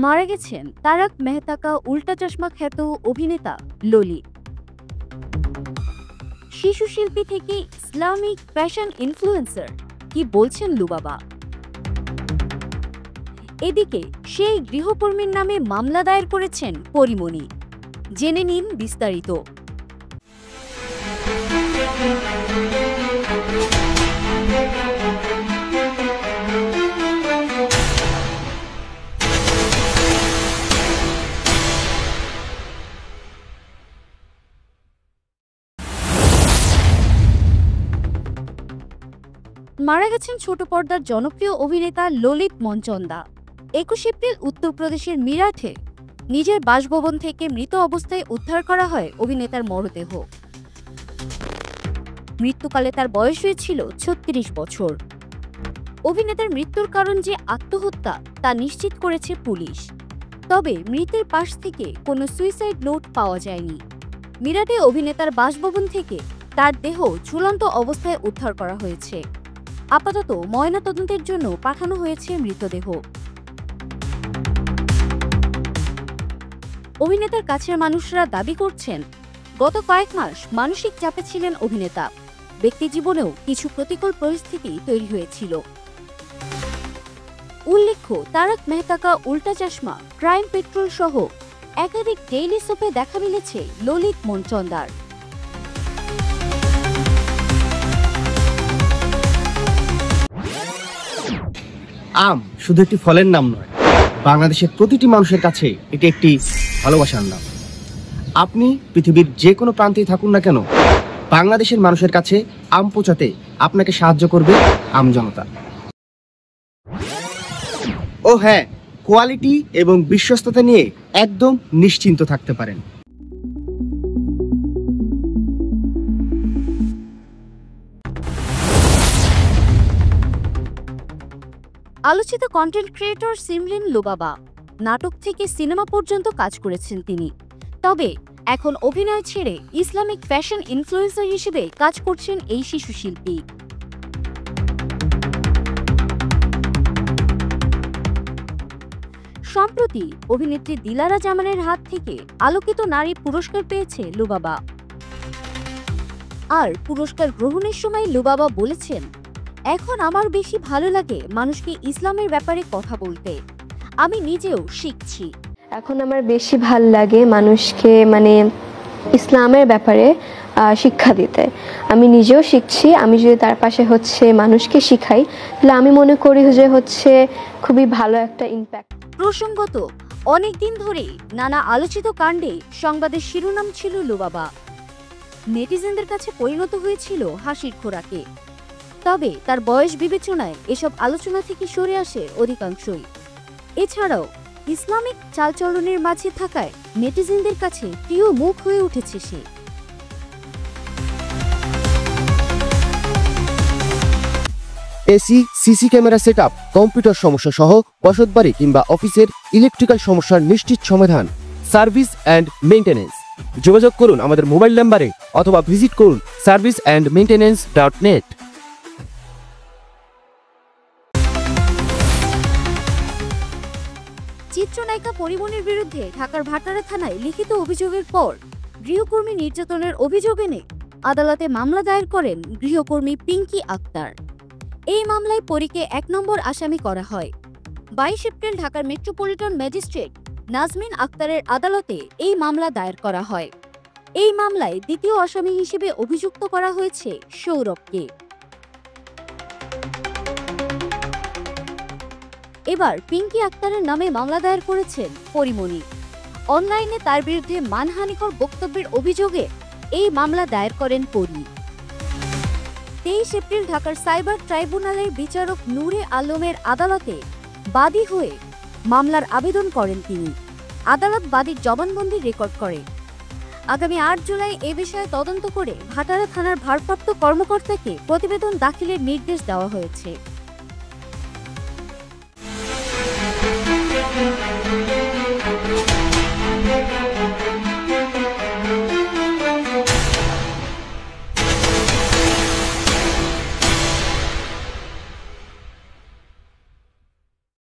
মারা গেছেন তারক মেহতা কা উল্টা চশমা খ্যাত অভিনেতা ললিত। শিশু শিল্পী থেকে ইসলামিক ফ্যাশন ইনফ্লুয়েন্সার, কি বলছেন লুবাবা? এদিকে সেই গৃহকর্মীর নামে মামলা দায়ের করেছেন পরিমণি। জেনে নিন বিস্তারিত। মারা গেছেন ছোট পর্দার জনপ্রিয় অভিনেতা ললিত মনচন্দা। 21 এপ্রিল উত্তরপ্রদেশের মিরাটে নিজের বাসভবন থেকে মৃত অবস্থায় উদ্ধার করা হয় অভিনেতার মরদেহ। মৃত্যুকালে তার বয়স হয়েছিল 36 বছর। অভিনেতার মৃত্যুর কারণ যে আত্মহত্যা তা নিশ্চিত করেছে পুলিশ, তবে মৃতের পাশ থেকে কোনো সুইসাইড নোট পাওয়া যায়নি। মিরাটে অভিনেতার বাসভবন থেকে তার দেহ ঝুলন্ত অবস্থায় উদ্ধার করা হয়েছে। আপাতত ময়নাতদন্তের জন্য পাঠানো হয়েছে মৃতদেহ। অভিনেতার কাছের মানুষরা দাবি করছেন, গত কয়েক মাস মানসিক চাপে ছিলেন অভিনেতা। ব্যক্তিজীবনেও কিছু প্রতিকূল পরিস্থিতি তৈরি হয়েছিল। উল্লেখ্য, তারক মেহতা কা উল্টা চশমা, ক্রাইম পেট্রোল সহ একাধিক ডেইলি সোপে দেখা মিলেছে ললিত মনচন্দার। আম শুধু একটি ফলের নাম নয়, বাংলাদেশের প্রতিটি মানুষের কাছে এটি একটি ভালোবাসার নাম। আপনি পৃথিবীর যে কোনো প্রান্তেই থাকুন না কেন, বাংলাদেশের মানুষের কাছে আম পৌঁছাতে আপনাকে সাহায্য করবে আম জনতা। ও হ্যাঁ, কোয়ালিটি এবং বিশ্বস্ততা নিয়ে একদম নিশ্চিন্ত থাকতে পারেন। আলোচিত কন্টেন্ট ক্রিয়েটর সিমলিন লুবাবা নাটক থেকে সিনেমা পর্যন্ত কাজ করেছেন তিনি। তবে এখন অভিনয় ছেড়ে ইসলামিক ফ্যাশন ইনফ্লুয়েন্সার হিসেবে কাজ করছেন এই শিশু শিল্পী। সম্প্রতি অভিনেত্রী দিলারা জামানের হাত থেকে আলোকিত নারী পুরস্কার পেয়েছে লুবাবা। আর পুরস্কার গ্রহণের সময় লুবাবা বলেছেন, এখন আমার বেশি ভালো লাগে মানুষকে ইসলামের ব্যাপারে কথা বলতে। আমি নিজেও শিখছি। এখন আমার বেশি ভাল লাগে মানুষকে ইসলামের ব্যাপারে শিক্ষা দিতে। আমি নিজেও শিখছি। আমি যদি তার পাশে মানুষকে শিখাই, তাহলে আমি মনে করি যে খুবই ভালো একটা ইমপ্যাক্ট। প্রসঙ্গত, অনেকদিন ধরেই নানা আলোচিত কাণ্ডে সংবাদের শিরোনাম ছিল লুবাবা। নেটিজেনদের কাছে পরিণত হয়েছিল হাসির খোরাকে। তবে তার বয়স বিবেচনায় এসব আলোচনা থেকে সরে আসে অধিকাংশই। এছাড়াও ইসলামিক চালচলনের মাঝে থাকায় নেটিজেনদের কাছে প্রিয় মুখ হয়ে উঠেছে সে। AC, CC camera setup, computer সমস্যা সহ বসতবাড়ি কিংবা অফিসের ইলেকট্রিক্যাল সমস্যার নিশ্চিত সমাধান, সার্ভিস অ্যান্ড মেইনটেনেন্স। যোগাযোগ করুন আমাদের মোবাইল নাম্বারে অথবা ভিজিট করুন serviceandmaintenance.net। চিত্রনায়িকা পরিমণির বিরুদ্ধে ঢাকার ভাটারা থানায় লিখিত অভিযোগের পর গৃহকর্মী নির্যাতনের অভিযোগ এনে আদালতে মামলা দায়ের করেন গৃহকর্মী পিঙ্কি আক্তার। এই মামলায় পরীকে 1 নম্বর আসামি করা হয়। 22 এপ্রিল ঢাকার মেট্রোপলিটন ম্যাজিস্ট্রেট নাজমিন আক্তারের আদালতে এই মামলা দায়ের করা হয়। এই মামলায় দ্বিতীয় আসামি হিসেবে অভিযুক্ত করা হয়েছে সৌরভকে। এবার পিঙ্কি আক্তারের নামে মামলা দায়ের করেছেন পরিমণি। অনলাইনে তার বিরুদ্ধে মানহানিকর বক্তব্যের অভিযোগে এই মামলা দায়ের করেন পরি। 23 এপ্রিল ঢাকার সাইবার ট্রাইব্যুনালের বিচারক নূরে আলমের আদালতে বাদী হয়ে মামলার আবেদন করেন তিনি। আদালত বাদীর জবানবন্দি রেকর্ড করে। আগামী 8 জুলাই এ বিষয়ে তদন্ত করে ভাটারা থানার ভারপ্রাপ্ত কর্মকর্তাকে প্রতিবেদন দাখিলের নির্দেশ দেওয়া হয়েছে।